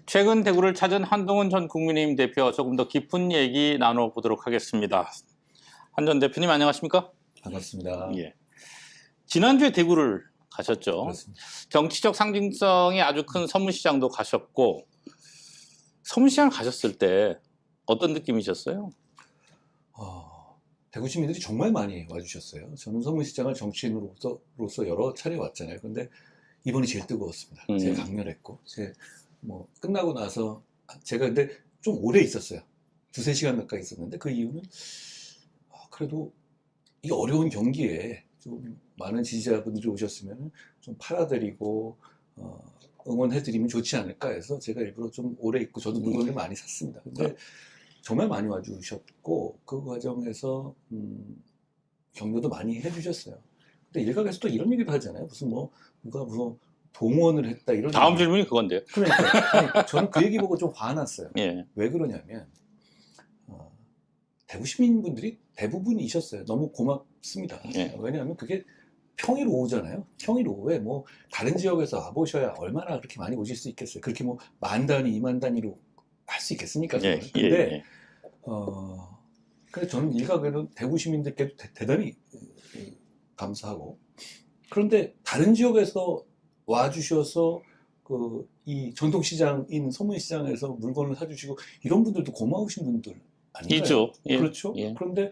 최근 대구를 찾은 한동훈 전 국민의힘 대표 조금 더 깊은 얘기 나눠보도록 하겠습니다. 한 전 대표님 안녕하십니까? 반갑습니다. 예. 지난주에 대구를 가셨죠. 그렇습니다. 정치적 상징성이 아주 큰 서문시장도 가셨고, 서문시장 가셨을 때 어떤 느낌이셨어요? 대구 시민들이 정말 많이 와주셨어요. 저는 서문시장을 정치인으로서 여러 차례 왔잖아요. 근데 이번이 제일 뜨거웠습니다. 제일 강렬했고, 끝나고 나서 제가 근데 좀 오래 있었어요. 두세 시간 가까이 있었는데 그 이유는 그래도 이 어려운 경기에 좀 많은 지지자분들이 오셨으면 좀 팔아드리고 응원해드리면 좋지 않을까 해서 제가 일부러 좀 오래 있고 저도 물건을 많이 샀습니다. 근데 정말 많이 와주셨고 그 과정에서 격려도 많이 해주셨어요. 근데 일각에서 또 이런 얘기도 하잖아요. 누가 동원을 했다 이런. 다음 질문이 그건데요. 그러니까 아니, 저는 그 얘기 보고 좀 화났어요. 예. 왜 그러냐면 대구 시민분들이 대부분이셨어요. 너무 고맙습니다. 예. 왜냐하면 그게 평일 오후잖아요. 평일 오후에 다른 지역에서 와보셔야 얼마나 그렇게 많이 오실 수 있겠어요. 그렇게 만 단위, 2만 단위로 할 수 있겠습니까? 예. 근데 그래서 저는 일각에는 대구 시민들께도 대단히 감사하고, 그런데 다른 지역에서 와주셔서 이 전통시장인 서문시장에서 물건을 사주시고 이런 분들도 고마우신 분들 아닌가요? 있죠. 예. 그렇죠. 예. 그런데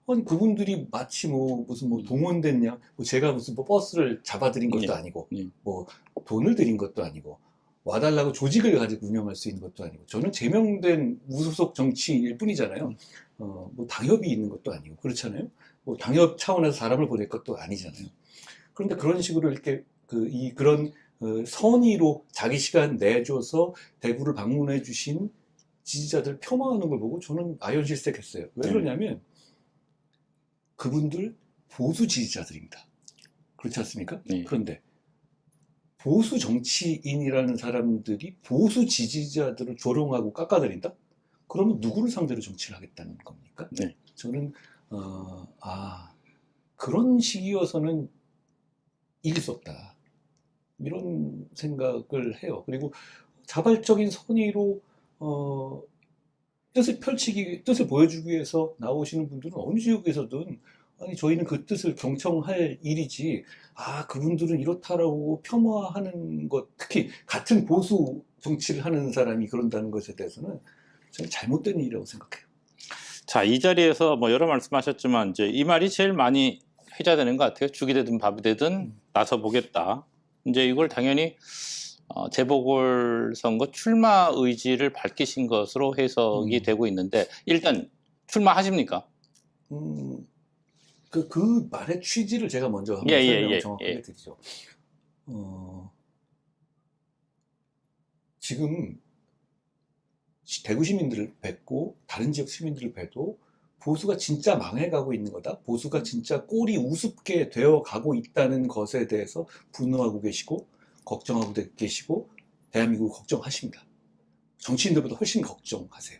아니 그분들이 마치 무슨 동원됐냐, 제가 무슨 버스를 잡아드린 것도 예. 아니고 예. 돈을 드린 것도 아니고 와달라고 조직을 가지고 운영할 수 있는 것도 아니고 저는 제명된 무소속 정치인일 뿐이잖아요. 당협이 있는 것도 아니고 그렇잖아요. 당협 차원에서 사람을 보낼 것도 아니잖아요. 그런데 그런 식으로 이렇게 그런 선의로 자기 시간 내줘서 대구를 방문해 주신 지지자들 폄하하는 걸 보고 저는 아연실색했어요. 왜 그러냐면 그분들 보수 지지자들입니다. 그렇지 않습니까? 네. 그런데 보수 정치인이라는 사람들이 보수 지지자들을 조롱하고 깎아내린다? 그러면 누구를 상대로 정치를 하겠다는 겁니까? 네. 저는 그런 식이어서는 이길 수 없다, 이런 생각을 해요. 그리고 자발적인 선의로 뜻을 보여주기 위해서 나오시는 분들은 어느 지역에서든 아니 저희는 그 뜻을 경청할 일이지 그분들은 이렇다라고 폄하하는 것, 특히 같은 보수 정치를 하는 사람이 그런다는 것에 대해서는 저는 잘못된 일이라고 생각해요. 자, 이 자리에서 여러 말씀하셨지만 이제 이 말이 제일 많이 회자되는 것 같아요. 죽이 되든 밥이 되든 나서 보겠다. 이제 이걸 당연히 재보궐선거 출마 의지를 밝히신 것으로 해석이 되고 있는데 일단 출마하십니까? 그 말의 취지를 제가 먼저 한번 설명을 정확하게 드리죠. 지금 대구 시민들을 뵙고 다른 지역 시민들을 뵈도 보수가 진짜 망해가고 있는 거다, 보수가 진짜 꼴이 우습게 되어가고 있다는 것에 대해서 분노하고 계시고 걱정하고 계시고 대한민국을 걱정하십니다. 정치인들보다 훨씬 걱정하세요.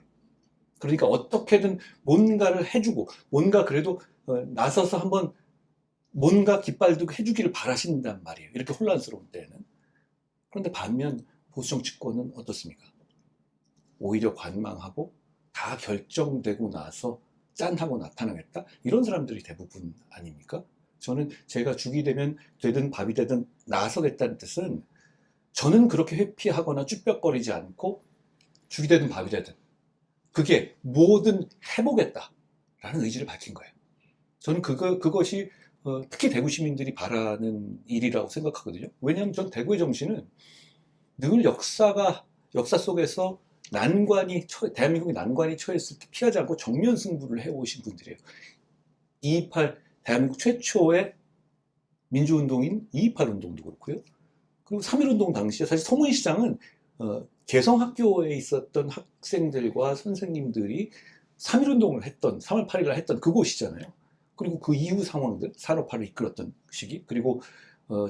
그러니까 어떻게든 뭔가를 해주고 뭔가 그래도 나서서 한번 뭔가 깃발들고 해주기를 바라신단 말이에요. 이렇게 혼란스러운 때는. 그런데 반면 보수 정치권은 어떻습니까? 오히려 관망하고 다 결정되고 나서 짠하고 나타나겠다, 이런 사람들이 대부분 아닙니까? 저는 제가 죽이 되든 밥이 되든 나서겠다는 뜻은 저는 그렇게 회피하거나 쭈뼛거리지 않고 죽이 되든 밥이 되든 그게 뭐든 해보겠다라는 의지를 밝힌 거예요. 저는 그것이 특히 대구 시민들이 바라는 일이라고 생각하거든요. 왜냐하면 전 대구의 정신은 늘 역사 속에서 대한민국이 난관이 처했을 때 피하지 않고 정면 승부를 해오신 분들이에요. 2.28 대한민국 최초의 민주운동인 2.28 운동도 그렇고요. 그리고 3.1운동 당시에 사실 서문시장은 개성학교에 있었던 학생들과 선생님들이 3.1운동을 했던, 3월 8일 날 했던 그곳이잖아요. 그리고 그 이후 상황들, 산업화를 이끌었던 시기, 그리고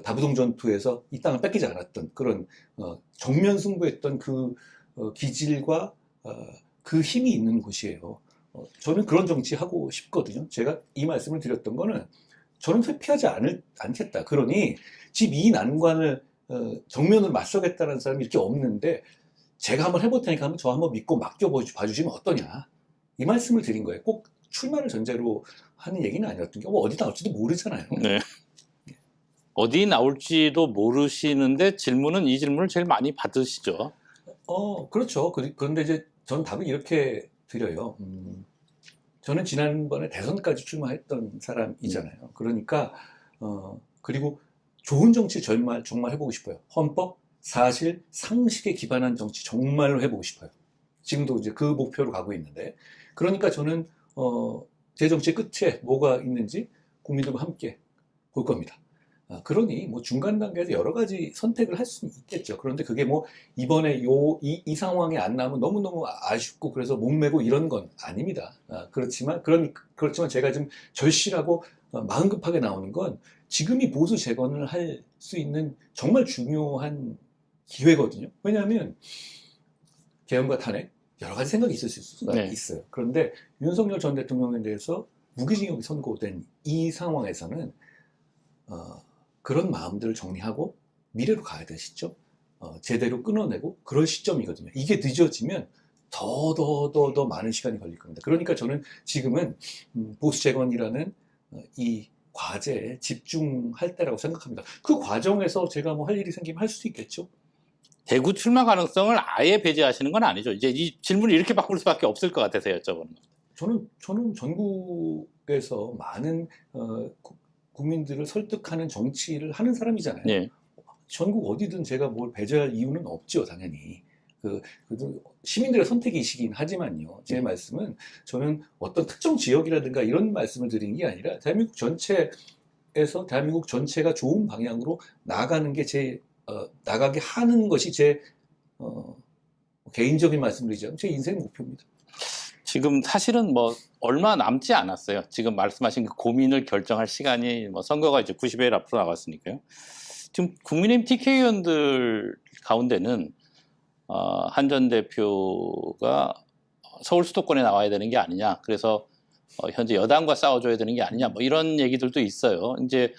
다부동 전투에서 이 땅을 뺏기지 않았던 그런 정면 승부했던 그 기질과 그 힘이 있는 곳이에요. 저는 그런 정치 하고 싶거든요. 제가 이 말씀을 드렸던 거는 저는 회피하지 않겠다. 그러니 이 난관을 정면으로 맞서겠다는 사람이 이렇게 없는데 제가 한번 해볼 테니까 한번 저 한번 믿고 봐주시면 어떠냐. 이 말씀을 드린 거예요. 꼭 출마를 전제로 하는 얘기는 아니었던 게, 뭐 어디 나올지도 모르잖아요. 네. 어디 나올지도 모르시는데 이 질문을 제일 많이 받으시죠. 그렇죠. 그런데 이제 저는 답을 이렇게 드려요. 저는 지난번에 대선까지 출마했던 사람이잖아요. 그러니까, 그리고 좋은 정치 정말 해보고 싶어요. 헌법, 사실, 상식에 기반한 정치 정말로 해보고 싶어요. 지금도 이제 그 목표로 가고 있는데. 그러니까 저는, 제 정치의 끝에 뭐가 있는지 국민들과 함께 볼 겁니다. 그러니 뭐 중간 단계에서 여러 가지 선택을 할 수는 있겠죠. 그런데 그게 뭐 이번에 이 상황에 안 나오면 너무너무 아쉽고 그래서 목매고 이런 건 아닙니다. 그렇지만 제가 좀 절실하고 마음 급하게 나오는 건 지금이 보수 재건을 할 수 있는 정말 중요한 기회거든요. 왜냐하면 개헌과 탄핵 여러 가지 생각이 있을 수가 네. 있어요. 그런데 윤석열 전 대통령에 대해서 무기징역이 선고된 이 상황에서는 그런 마음들을 정리하고 미래로 가야 될 시점, 제대로 끊어내고 그럴 시점이거든요. 이게 늦어지면 더 많은 시간이 걸릴 겁니다. 그러니까 저는 지금은 보수 재건이라는 이 과제에 집중할 때라고 생각합니다. 그 과정에서 제가 뭐 할 일이 생기면 할 수도 있겠죠. 대구 출마 가능성을 아예 배제하시는 건 아니죠. 이제 이 질문을 이렇게 바꿀 수밖에 없을 것 같아서 여쭤보는 거예요. 저는 전국에서 많은 국민들을 설득하는 정치를 하는 사람이잖아요. 네. 전국 어디든 제가 뭘 배제할 이유는 없죠, 당연히. 시민들의 선택이시긴 하지만요. 제 말씀은 저는 어떤 특정 지역이라든가 이런 말씀을 드리는 게 아니라 대한민국 전체가 좋은 방향으로 나가는 게 나가게 하는 것이 제 개인적인 말씀드리자면 제 인생 목표입니다. 지금 사실은 뭐 얼마 남지 않았어요. 지금 말씀하신 그 고민을 결정할 시간이 뭐 선거가 이제 90일 앞으로 나갔으니까요. 지금 국민의힘 TK 의원들 가운데는 한 전 대표가 서울 수도권에 나와야 되는 게 아니냐. 그래서 현재 여당과 싸워줘야 되는 게 아니냐. 뭐 이런 얘기들도 있어요. 이제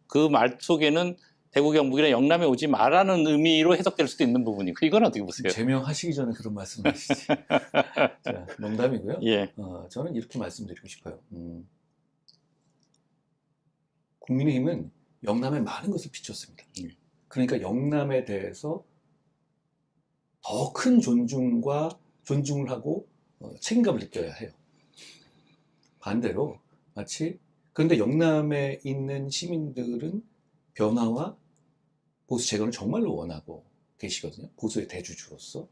그 말 속에는 대구 경북이나 영남에 오지 마라는 의미로 해석될 수도 있는 부분이고 이건 어떻게 보세요? 제명하시기 전에 그런 말씀을 하시지. 자, 농담이고요. 예. 저는 이렇게 말씀드리고 싶어요. 국민의힘은 영남에 많은 것을 비췄습니다. 그러니까 영남에 대해서 더 큰 존중을 하고 책임감을 느껴야 해요. 반대로 그런데 영남에 있는 시민들은 변화와 보수 재건을 정말로 원하고 계시거든요. 보수의 대주주로서.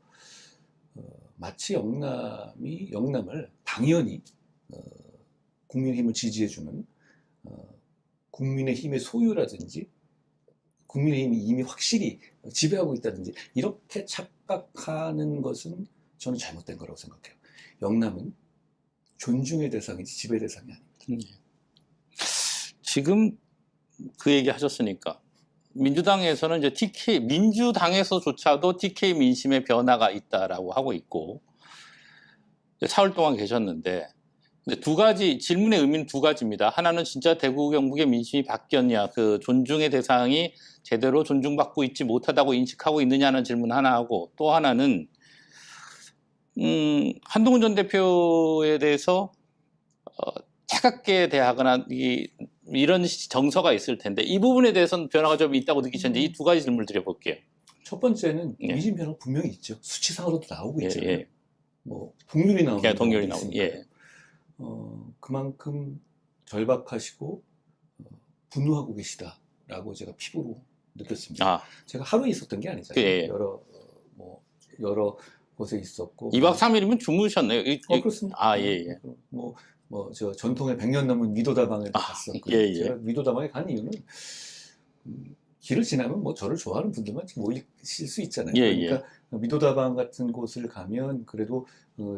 마치 영남을 당연히 국민의힘을 지지해주는 국민의힘의 소유라든지 국민의힘이 이미 확실히 지배하고 있다든지 이렇게 착각하는 것은 저는 잘못된 거라고 생각해요. 영남은 존중의 대상이지 지배 대상이 아닙니다. 지금 그 얘기 하셨으니까 민주당에서는 이제 민주당에서조차도 TK 민심의 변화가 있다라고 하고 있고 4월 동안 계셨는데 근데 두 가지 질문의 의미는 두 가지입니다. 하나는 진짜 대구 경북의 민심이 바뀌었냐, 그 존중의 대상이 제대로 존중받고 있지 못하다고 인식하고 있느냐는 질문 하나 하고 또 하나는 한동훈 전 대표에 대해서 차갑게 대하거나 이런 정서가 있을 텐데 이 부분에 대해서는 변화가 좀 있다고 느끼셨는지 이 두 가지 질문을 드려볼게요. 첫 번째는 예. 민심 변화가 분명히 있죠. 수치상으로도 나오고 예, 있잖아요. 예. 뭐 동률이 나오는 동률이 경우도 나오고, 있으니까요. 예. 그만큼 절박하시고 분노하고 계시다라고 제가 피부로 느꼈습니다. 제가 하루에 있었던 게 아니잖아요. 예. 여러 곳에 있었고 2박 3일이면 주무셨네요. 그렇습니다. 예. 저 전통의 100년 넘은 미도다방에 갔었고요. 예. 제가 미도다방에 간 이유는 길을 지나면 뭐 저를 좋아하는 분들만 모이실 수 있잖아요. 그러니까 미도다방 같은 곳을 가면 그래도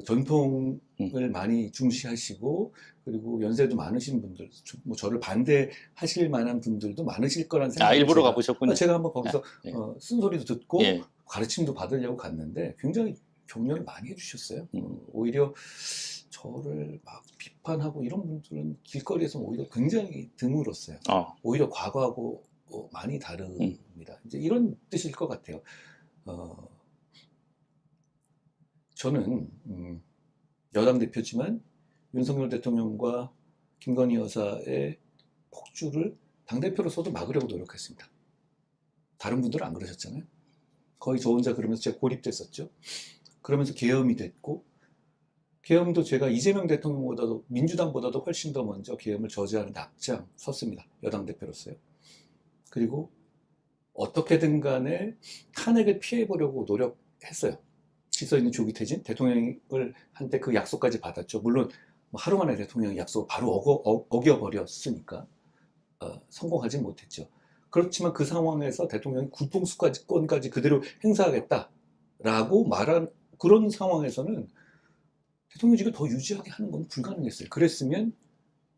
전통을 많이 중시하시고 그리고 연세도 많으신 분들, 뭐 저를 반대하실 만한 분들도 많으실 거란 생각이 일부러 가보셨군요. 제가 한번 거기서 쓴소리도 듣고 예. 가르침도 받으려고 갔는데 굉장히 격려를 많이 해주셨어요. 오히려 저를 막 비판하고 이런 분들은 길거리에서 오히려 굉장히 드물었어요. 오히려 과거하고 많이 다릅니다. 이제 이런 뜻일 것 같아요. 저는 여당 대표지만 윤석열 대통령과 김건희 여사의 폭주를 당대표로서도 막으려고 노력했습니다. 다른 분들은 안 그러셨잖아요. 거의 저 혼자 그러면서 제가 고립됐었죠. 그러면서 계엄이 됐고, 계엄도 제가 이재명 대통령보다도 민주당보다도 훨씬 더 먼저 계엄을 저지하는 데 앞장섰습니다. 여당 대표로서요. 그리고 어떻게든 간에 탄핵을 피해보려고 노력했어요. 질서 있는 조기 퇴진, 대통령을 한때 그 약속까지 받았죠. 물론 뭐 하루 만에 대통령이 약속을 바로 어겨버렸으니까 성공하진 못했죠. 그렇지만 그 상황에서 대통령이 구통수권까지 그대로 행사하겠다라고 말한 그런 상황에서는 대통령직을 더 유지하게 하는 건 불가능했어요. 그랬으면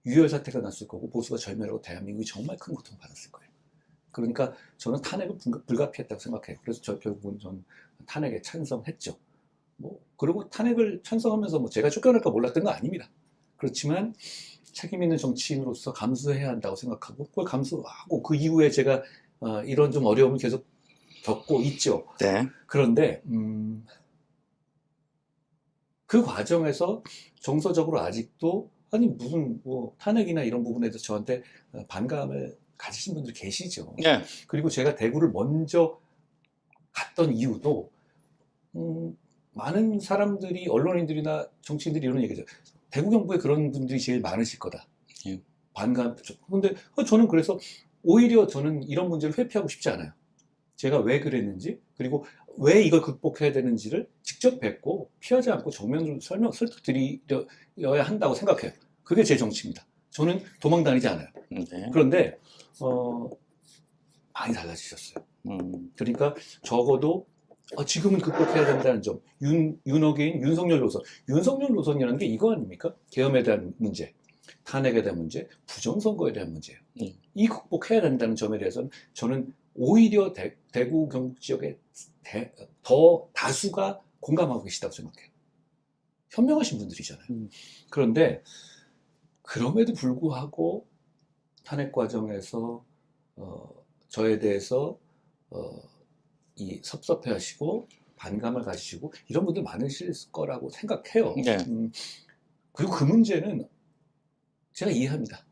유혈 사태가 났을 거고 보수가 절멸하고 대한민국이 정말 큰 고통을 받았을 거예요. 그러니까 저는 탄핵을 불가피했다고 생각해요. 그래서 결국은 저는 탄핵에 찬성했죠. 그리고 탄핵을 찬성하면서 제가 쫓겨날까 몰랐던 거 아닙니다. 그렇지만 책임 있는 정치인으로서 감수해야 한다고 생각하고 그걸 감수하고 그 이후에 제가 이런 좀 어려움을 계속 겪고 있죠. 네. 그런데 그 과정에서 정서적으로 아직도 아니 무슨 탄핵이나 이런 부분에 대해서 저한테 반감을 가지신 분들 계시죠. 네. 그리고 제가 대구를 먼저 갔던 이유도 많은 사람들이 언론인들이나 정치인들이 이런 얘기죠. 대구 경북에 그런 분들이 제일 많으실 거다. 예. 반감. 근데 저는 그래서 오히려 저는 이런 문제를 회피하고 싶지 않아요. 제가 왜 그랬는지 그리고 왜 이걸 극복해야 되는지를 직접 뵙고 피하지 않고 정면으로 설득드려야 한다고 생각해요. 그게 제 정치입니다. 저는 도망다니지 않아요. 네. 그런데 많이 달라지셨어요. 그러니까 적어도 지금은 극복해야 된다는 점. 윤어게인 윤석열 노선. 윤석열 노선이라는 게 이거 아닙니까? 계엄에 대한 문제, 탄핵에 대한 문제, 부정선거에 대한 문제예요. 이 극복해야 된다는 점에 대해서는 저는 오히려 대구 경북 지역에 더 다수가 공감하고 계시다고 생각해요. 현명하신 분들이잖아요. 그런데 그럼에도 불구하고 탄핵 과정에서 저에 대해서 이 섭섭해하시고 반감을 가지시고 이런 분들 많으실 거라고 생각해요. 네. 그리고 그 문제는 제가 이해합니다.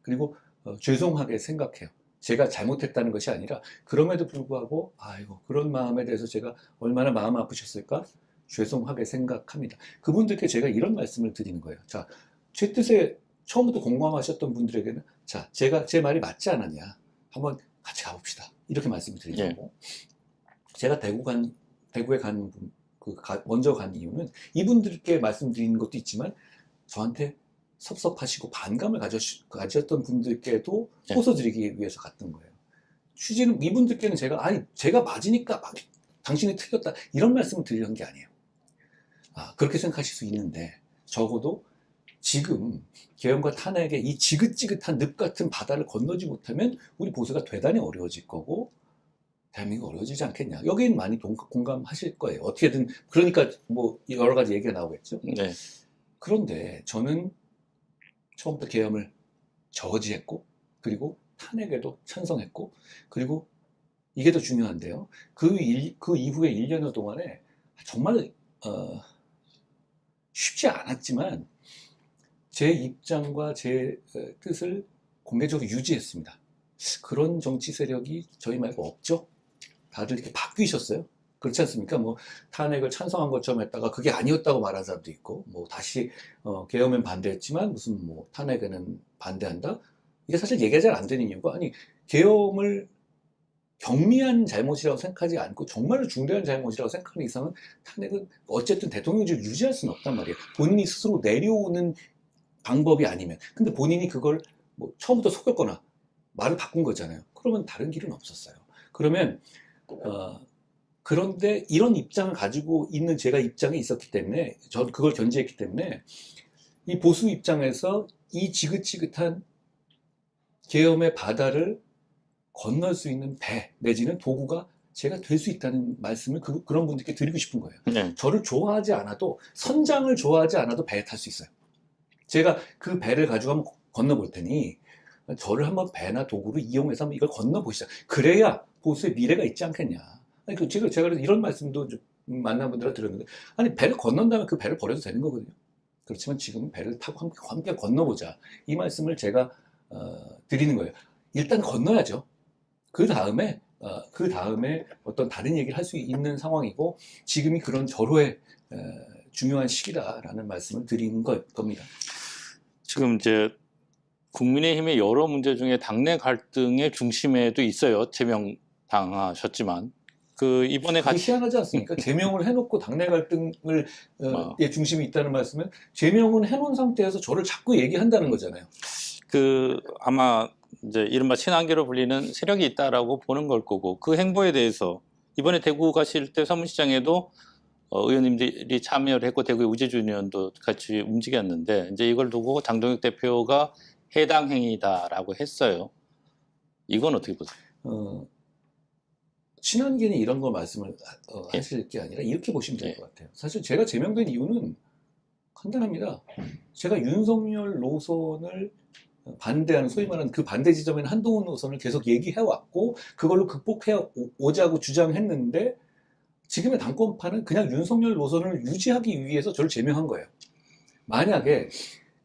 그리고 죄송하게 생각해요. 제가 잘못했다는 것이 아니라 그럼에도 불구하고 아이고 그런 마음에 대해서 제가 얼마나 마음 아프셨을까 죄송하게 생각합니다. 그분들께 제가 이런 말씀을 드리는 거예요. 자, 제 뜻에 처음부터 공감하셨던 분들에게는 자, 제 말이 맞지 않았냐 한번 같이 가봅시다. 이렇게 말씀을 드리는 거고 제가 대구에 먼저 간 이유는 이분들께 말씀드리는 것도 있지만 저한테 섭섭하시고 반감을 가졌던 분들께도 호소드리기 위해서 갔던 거예요. 취지는 이분들께는 제가 맞으니까 당신이 틀렸다 이런 말씀을 드리는 게 아니에요. 그렇게 생각하실 수 있는데 적어도 지금 계엄과 탄핵의 이 지긋지긋한 늪 같은 바다를 건너지 못하면 우리 보수가 대단히 어려워질 거고 대한민국 어려워지지 않겠냐. 여기는 많이 공감하실 거예요. 어떻게든 그러니까 여러 가지 얘기가 나오겠죠. 네. 그런데 저는 처음부터 계엄을 저지했고 그리고 탄핵에도 찬성했고 그리고 이게 더 중요한데요. 그 이후에 1년여 동안에 정말 쉽지 않았지만 제 입장과 제 뜻을 공개적으로 유지했습니다. 그런 정치 세력이 저희 말고 없죠. 다들 이렇게 바뀌셨어요. 그렇지 않습니까? 탄핵을 찬성한 것처럼 했다가 그게 아니었다고 말한 사람도 있고, 다시, 계엄엔 반대했지만 무슨 탄핵에는 반대한다? 이게 사실 얘기가 잘 안 되는 이유가, 계엄을 경미한 잘못이라고 생각하지 않고 정말로 중대한 잘못이라고 생각하는 이상은 탄핵은 어쨌든 대통령직을 유지할 수는 없단 말이에요. 본인이 스스로 내려오는 방법이 아니면. 근데 본인이 그걸 처음부터 속였거나 말을 바꾼 거잖아요. 그러면 다른 길은 없었어요. 그러면, 그런데 이런 입장을 가지고 있는 제가 입장에 있었기 때문에 전 그걸 견지했기 때문에 이 보수 입장에서 이 지긋지긋한 계엄의 바다를 건널 수 있는 배 내지는 도구가 제가 될 수 있다는 말씀을 그런 분들께 드리고 싶은 거예요. 네. 저를 좋아하지 않아도 선장을 좋아하지 않아도 배에 탈 수 있어요. 제가 그 배를 가지고 한번 건너볼 테니 저를 한번 배나 도구를 이용해서 한번 이걸 건너보시죠. 그래야 보수의 미래가 있지 않겠냐. 제가 이런 말씀도 만난 분들한테 들었는데, 아니, 배를 건넌다면 그 배를 버려도 되는 거거든요. 그렇지만 지금은 배를 타고 함께 건너보자. 이 말씀을 제가 드리는 거예요. 일단 건너야죠. 그 다음에 어떤 다른 얘기를 할 수 있는 상황이고, 지금이 그런 절호의 중요한 시기다라는 말씀을 드리는 겁니다. 지금 이제 국민의힘의 여러 문제 중에 당내 갈등의 중심에도 있어요. 제명당하셨지만 이번에 그게 같이 희한하지 않습니까? 제명을 해놓고 당내 갈등을 뭐. 의 중심이 있다는 말씀은 제명은 해놓은 상태에서 저를 자꾸 얘기한다는 거잖아요. 아마 이제 이른바 친한계로 불리는 세력이 있다라고 보는 걸 거고, 그 행보에 대해서 이번에 대구 가실 때 서문시장에도 의원님들이 참여를 했고 대구의 우재준 의원도 같이 움직였는데, 이제 이걸 두고 장동혁 대표가 해당 행위다라고 했어요. 이건 어떻게 보세요? 친한계는 이런 거 말씀을 하실 게 아니라 이렇게 보시면 될 것 같아요. 사실 제가 제명된 이유는 간단합니다. 제가 윤석열 노선을 반대하는, 소위 말하는 그 반대 지점에는 한동훈 노선을 계속 얘기해왔고, 그걸로 극복해 오자고 주장했는데, 지금의 당권파는 그냥 윤석열 노선을 유지하기 위해서 저를 제명한 거예요. 만약에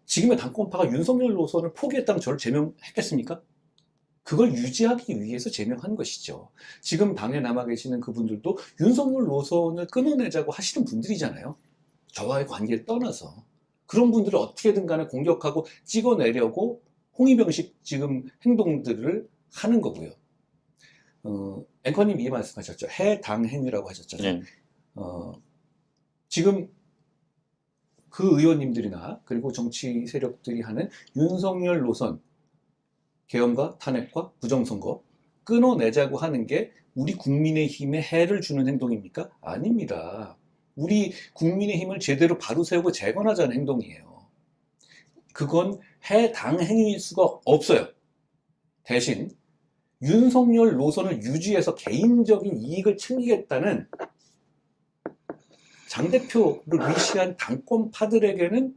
지금의 당권파가 윤석열 노선을 포기했다면 저를 제명했겠습니까? 그걸 유지하기 위해서 제명한 것이죠. 지금 당에 남아 계시는 그분들도 윤석열 노선을 끊어내자고 하시는 분들이잖아요. 저와의 관계를 떠나서. 그런 분들을 어떻게든 간에 공격하고 찍어내려고 홍위병식 지금 행동들을 하는 거고요. 앵커님 이 말씀하셨죠. 해당 행위라고 하셨잖아요. 네. 지금 그 의원님들이나 그리고 정치 세력들이 하는 윤석열 노선 계엄과 탄핵과 부정선거 끊어내자고 하는 게 우리 국민의힘에 해를 주는 행동입니까? 아닙니다. 우리 국민의힘을 제대로 바로 세우고 재건하자는 행동이에요. 그건 해당 행위일 수가 없어요. 대신 윤석열 노선을 유지해서 개인적인 이익을 챙기겠다는 장 대표를 위시한 당권파들에게는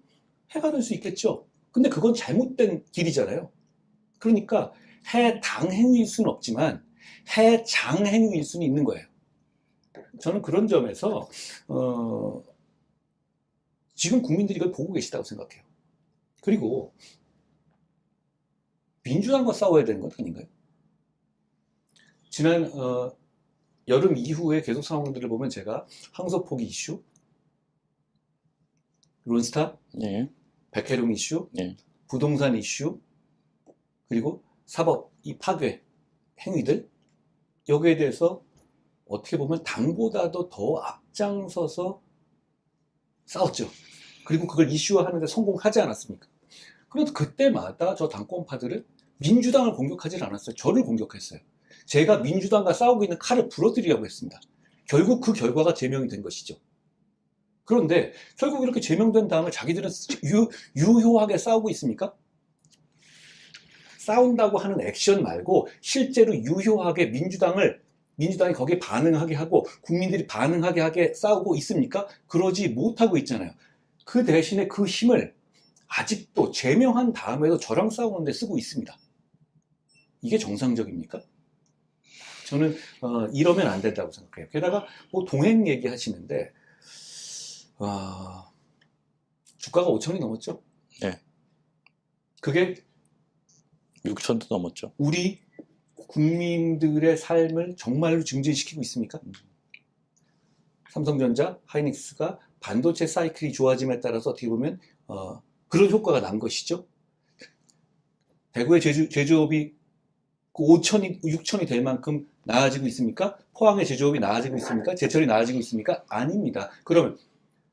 해가 될 수 있겠죠. 근데 그건 잘못된 길이잖아요. 그러니까 해당 행위일 수는 없지만 해장 행위일 수는 있는 거예요. 저는 그런 점에서 지금 국민들이 이걸 보고 계시다고 생각해요. 그리고 민주당과 싸워야 되는 건 아닌가요? 지난 여름 이후에 계속 상황들을 보면 제가 항소 포기 이슈, 론스타, 네. 백혜룡 이슈, 네. 부동산 이슈, 그리고 사법 이 파괴 행위들, 여기에 대해서 어떻게 보면 당보다도 더 앞장서서 싸웠죠. 그리고 그걸 이슈화하는 데 성공하지 않았습니까? 그런데 그때마다 저 당권파들은 민주당을 공격하지 않았어요. 저를 공격했어요. 제가 민주당과 싸우고 있는 칼을 부러뜨리려고 했습니다. 결국 그 결과가 제명이 된 것이죠. 그런데 결국 이렇게 제명된 다음에 자기들은 유효하게 싸우고 있습니까? 싸운다고 하는 액션 말고 실제로 유효하게 민주당이 거기에 반응하게 하고 국민들이 반응하게 하게 싸우고 있습니까? 그러지 못하고 있잖아요. 그 대신에 그 힘을 아직도 제명한 다음에도 저랑 싸우는데 쓰고 있습니다. 이게 정상적입니까? 저는 이러면 안 된다고 생각해요. 게다가 뭐 동행 얘기하시는데 주가가 5천이 넘었죠? 네. 그게 6천도 넘었죠. 우리 국민들의 삶을 정말로 증진시키고 있습니까? 삼성전자, 하이닉스가 반도체 사이클이 좋아짐에 따라서 어떻게 보면 그런 효과가 난 것이죠. 대구의 제조업이 5천이, 6천이 될 만큼 나아지고 있습니까? 포항의 제조업이 나아지고 있습니까? 제철이 나아지고 있습니까? 아닙니다. 그러면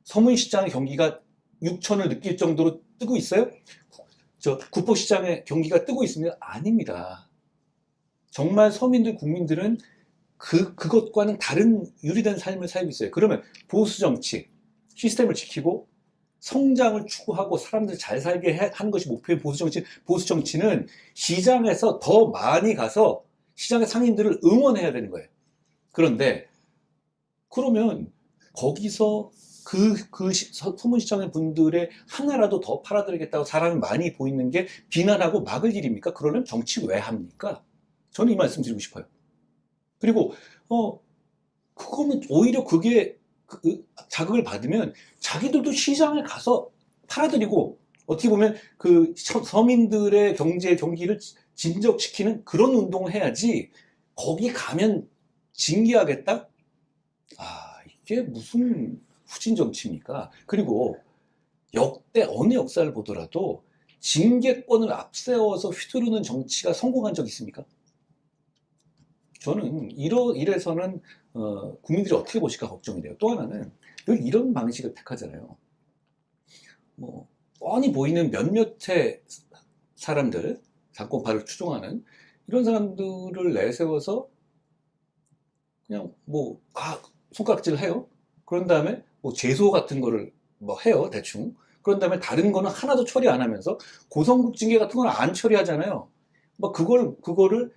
서문시장의 경기가 6천을 느낄 정도로 뜨고 있어요? 구포시장의 경기가 뜨고 있습니다? 아닙니다. 정말 서민들, 국민들은 그것과는 다른 유리된 삶을 살고 있어요. 그러면 보수 정치, 시스템을 지키고 성장을 추구하고 사람들 잘 살게 하는 것이 목표인 보수 정치는 시장에서 더 많이 가서 시장의 상인들을 응원해야 되는 거예요. 그런데 그러면 거기서 서문시장의 분들의 하나라도 더 팔아드리겠다고 사람이 많이 보이는 게 비난하고 막을 일입니까? 그러면 정치 왜 합니까? 저는 이 말씀 드리고 싶어요. 그리고 그거는 오히려 그게 자극을 받으면 자기들도 시장에 가서 팔아들이고 어떻게 보면 그 서민들의 경기를 진적시키는 그런 운동을 해야지 거기 가면 징계하겠다? 아, 이게 무슨 후진 정치입니까? 그리고 역대 어느 역사를 보더라도 징계권을 앞세워서 휘두르는 정치가 성공한 적 있습니까? 저는 이래서는 국민들이 어떻게 보실까 걱정이 돼요. 또 하나는 늘 이런 방식을 택하잖아요. 뭐 뻔히 보이는 몇몇의 사람들, 당권파를 추종하는 이런 사람들을 내세워서 그냥 손가락질 해요. 그런 다음에 뭐 제소 같은 거를 뭐 해요, 대충. 그런 다음에 다른 거는 하나도 처리 안 하면서 고성국 징계 같은 건 안 처리하잖아요. 막 그거를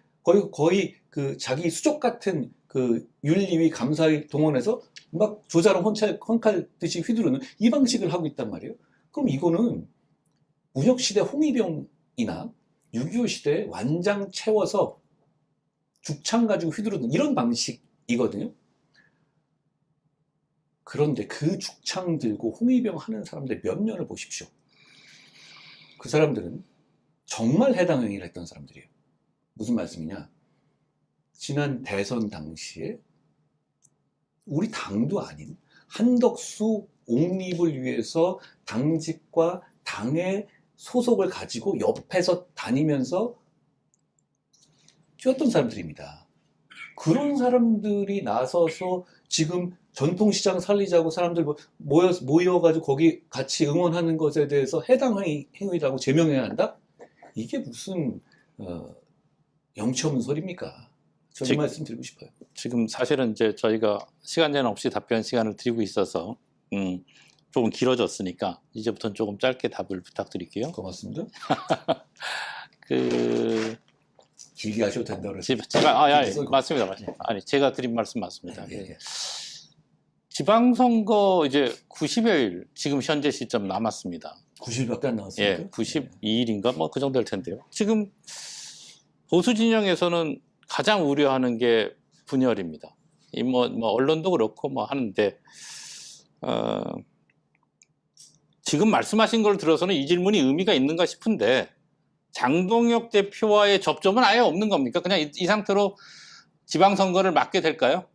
거의 그 자기 수족 같은 그 윤리위 감사위 동원해서 막 조자로 헌칼듯이 휘두르는 이 방식을 하고 있단 말이에요. 그럼 이거는 무역시대 홍위병이나 6.25 시대에 완장 채워서 죽창 가지고 휘두르는 이런 방식이거든요. 그런데 그 죽창 들고 홍위병 하는 사람들 몇 면을 보십시오. 그 사람들은 정말 해당 행위를 했던 사람들이에요. 무슨 말씀이냐? 지난 대선 당시에 우리 당도 아닌 한덕수 옹립을 위해서 당직과 당의 소속을 가지고 옆에서 다니면서 뛰었던 사람들입니다. 그런 사람들이 나서서 지금 전통시장 살리자고 사람들 모여가지고 거기 같이 응원하는 것에 대해서 해당 행위라고 제명해야 한다? 이게 무슨 영치 없는 소리입니까? 저는 이 말씀 드리고 싶어요. 지금 사실은 이제 저희가 시간 제한 없이 답변 시간을 드리고 있어서 조금 길어졌으니까 이제부터는 조금 짧게 답을 부탁드릴게요. 고맙습니다. 길게 하셔도 된다고 그랬어요. 맞습니다. 아니, 제가 드린 말씀 맞습니다. 예. 지방선거 이제 90여일 지금 현재 시점 남았습니다. 90일밖에 안 남았습니까? 예, 92일인가 뭐 그 정도 될 텐데요. 지금 보수 진영에서는 가장 우려하는 게 분열입니다. 언론도 그렇고 뭐 하는데 지금 말씀하신 걸 들어서는 이 질문이 의미가 있는가 싶은데 장동혁 대표와의 접점은 아예 없는 겁니까? 그냥 이 상태로 지방선거를 맡게 될까요?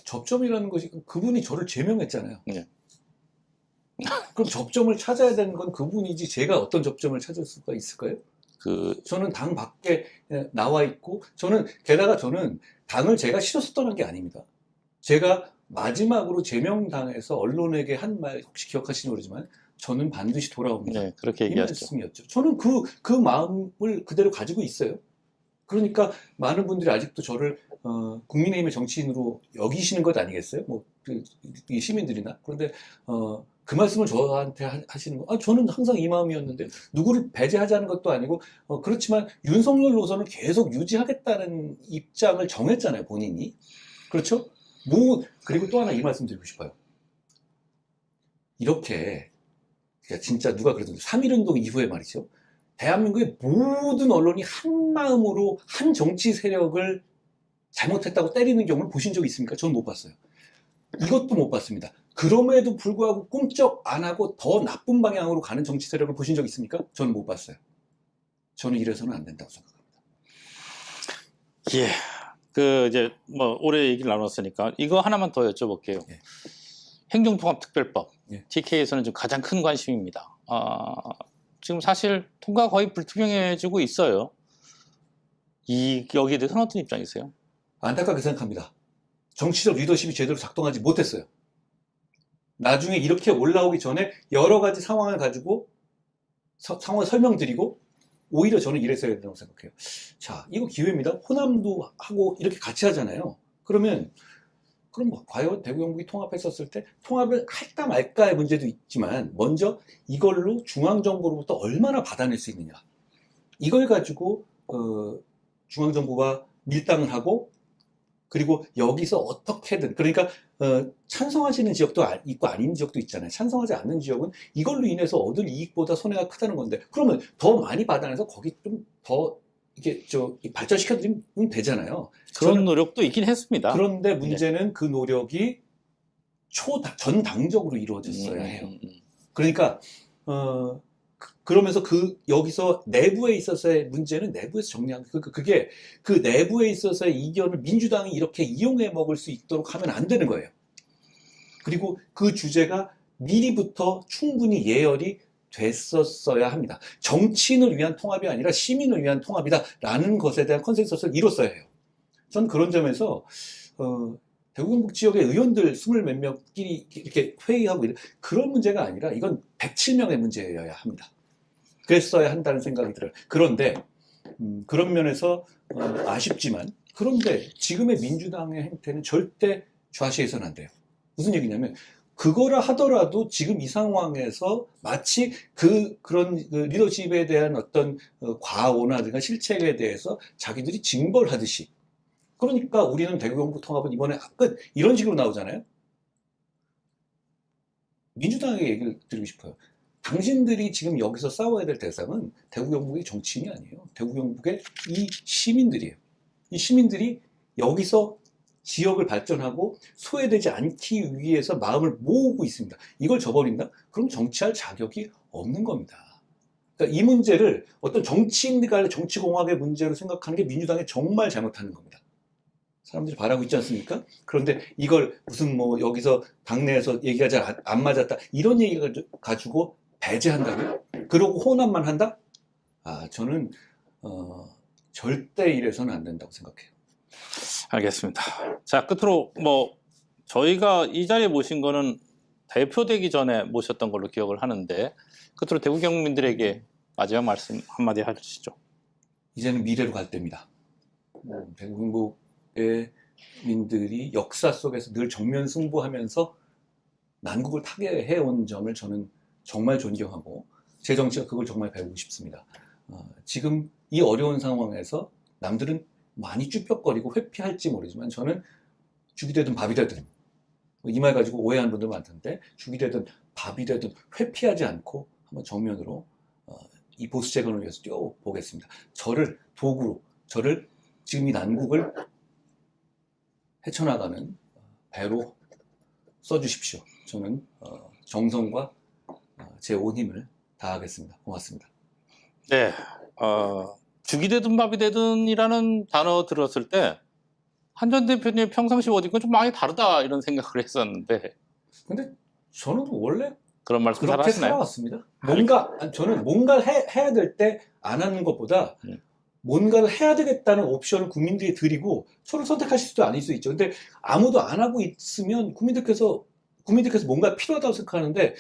접점이라는 것이 그분이 저를 제명했잖아요. 네. 그럼 접점을 찾아야 되는 건 그분이지 제가 어떤 접점을 찾을 수가 있을까요? 저는 당 밖에 나와 있고 게다가 저는 당을 제가 싫어서 떠난 게 아닙니다. 제가 마지막으로 제명당해서 언론에게 한 말 혹시 기억하시는지 모르지만 저는 반드시 돌아옵니다. 네, 그렇게 이 얘기하죠. 말씀이었죠. 저는 그 마음을 그대로 가지고 있어요. 그러니까 많은 분들이 아직도 저를 국민의힘의 정치인으로 여기시는 것 아니겠어요? 이 시민들이나. 그런데 그 말씀을 저한테 하시는 거, 저는 항상 이 마음이었는데 누구를 배제하자는 것도 아니고 그렇지만 윤석열 노선을 계속 유지하겠다는 입장을 정했잖아요, 본인이. 그렇죠? 그리고 또 하나 이 말씀 드리고 싶어요. 이렇게 진짜 누가 그러던데 3.1운동 이후에 말이죠. 대한민국의 모든 언론이 한 마음으로 한 정치 세력을 잘못했다고 때리는 경우를 보신 적 있습니까? 저는 못 봤어요. 이것도 못 봤습니다. 그럼에도 불구하고 꿈쩍 안 하고 더 나쁜 방향으로 가는 정치 세력을 보신 적 있습니까? 저는 못 봤어요. 저는 이래서는 안 된다고 생각합니다. 예. 이제 올해 얘기를 나눴으니까 이거 하나만 더 여쭤볼게요. 예. 행정통합특별법. 예. TK에서는 좀 가장 큰 관심입니다. 지금 사실 통과 거의 불투명해지고 있어요. 여기에 대해서는 어떤 입장이세요? 안타깝게 생각합니다. 정치적 리더십이 제대로 작동하지 못했어요. 나중에 이렇게 올라오기 전에 여러 가지 상황을 가지고 상황을 설명드리고 오히려 저는 이랬어야 된다고 생각해요. 자, 이거 기회입니다. 호남도 하고 이렇게 같이 하잖아요. 그럼 과연 대구 경북이 통합했었을 때 통합을 할까 말까의 문제도 있지만 먼저 이걸로 중앙정부로부터 얼마나 받아낼 수 있느냐. 이걸 가지고 중앙정부와 밀당을 하고 그리고 여기서 어떻게든 그러니까 찬성하시는 지역도 있고 아닌 지역도 있잖아요. 찬성하지 않는 지역은 이걸로 인해서 얻을 이익보다 손해가 크다는 건데 그러면 더 많이 받아내서 거기 좀 더 이게 발전시켜드리면 되잖아요. 그런 노력도 있긴 했습니다. 그런데 문제는 그 노력이 전당적으로 이루어졌어야 해요. 그러니까 그러면서 여기서 내부에 있어서의 문제는 내부에서 정리한 그게 그 내부에 있어서의 이견을 민주당이 이렇게 이용해 먹을 수 있도록 하면 안 되는 거예요. 그리고 그 주제가 미리부터 충분히 예열이 됐었어야 합니다. 정치인을 위한 통합이 아니라 시민을 위한 통합이다라는 것에 대한 컨센서스를 이뤘어야 해요. 전 그런 점에서 대구 경북 지역의 의원들 20몇 명끼리 이렇게 회의하고 그런 문제가 아니라 이건 107명의 문제여야 합니다. 그랬어야 한다는 생각이 들어요. 그런데 그런 면에서 아쉽지만 그런데 지금의 민주당의 행태는 절대 좌시해서는 안 돼요. 무슨 얘기냐면 그거라 하더라도 지금 이 상황에서 마치 그런 리더십에 대한 어떤 과오나든가 실책에 대해서 자기들이 징벌하듯이 그러니까 우리는 대구 경북 통합은 이번에 끝 이런 식으로 나오잖아요. 민주당에게 얘기를 드리고 싶어요. 당신들이 지금 여기서 싸워야 될 대상은 대구 경북의 정치인이 아니에요. 대구 경북의 이 시민들이에요. 이 시민들이 여기서 지역을 발전하고 소외되지 않기 위해서 마음을 모으고 있습니다. 이걸 저버린다? 그럼 정치할 자격이 없는 겁니다. 그러니까 이 문제를 어떤 정치인들과 정치공학의 문제로 생각하는 게 민주당이 정말 잘못하는 겁니다. 사람들이 바라고 있지 않습니까? 그런데 이걸 무슨 뭐 여기서 당내에서 얘기가 잘 안 맞았다 이런 얘기가 가지고 배제한다고요? 그러고 호남만 한다? 저는 절대 이래서는 안 된다고 생각해요. 알겠습니다. 자, 끝으로 뭐 저희가 이 자리에 모신 거는 대표되기 전에 모셨던 걸로 기억을 하는데 끝으로 대구 경민들에게 마지막 말씀 한마디 하시죠. 이제는 미래로 갈 때입니다. 대구 경북의 민들이 역사 속에서 늘 정면 승부하면서 난국을 타개해온 점을 저는 정말 존경하고 제 정치가 그걸 정말 배우고 싶습니다. 지금 이 어려운 상황에서 남들은 많이 쭈뼛거리고 회피할지 모르지만 저는 죽이 되든 밥이 되든 이 말 가지고 오해하는 분들 많던데 죽이 되든 밥이 되든 회피하지 않고 한번 정면으로 이 보수 재건을 위해서 뛰어보겠습니다. 저를 도구로 저를 지금 이 난국을 헤쳐나가는 배로 써주십시오. 저는 정성과 제 온 힘을 다하겠습니다. 고맙습니다. 네, 죽이 되든 밥이 되든이라는 단어 들었을 때 한 전 대표님 평상시 워딩과 좀 많이 다르다 이런 생각을 했었는데 근데 저는 원래 그런 말씀 잘 그렇게 하시나요? 살아왔습니다. 저는 뭔가를 해야 될 때 안 하는 것보다 뭔가를 해야 되겠다는 옵션을 국민들이 드리고 저를 선택하실 수도 아닐 수 있죠. 근데 아무도 안 하고 있으면 국민들께서 뭔가 필요하다고 생각하는데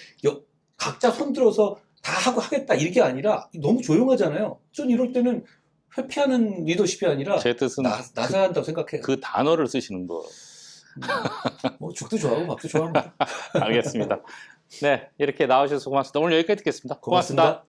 각자 손들어서 다 하고 하겠다 이게 아니라 너무 조용하잖아요. 전 이럴 때는 회피하는 리더십이 아니라 제 뜻은 나서야 한다고 생각해요. 그 단어를 쓰시는 거. 뭐 죽도 좋아하고 밥도 좋아합니다. 알겠습니다. 네, 이렇게 나오셔서 고맙습니다. 오늘 여기까지 듣겠습니다. 고맙습니다. 고맙습니다.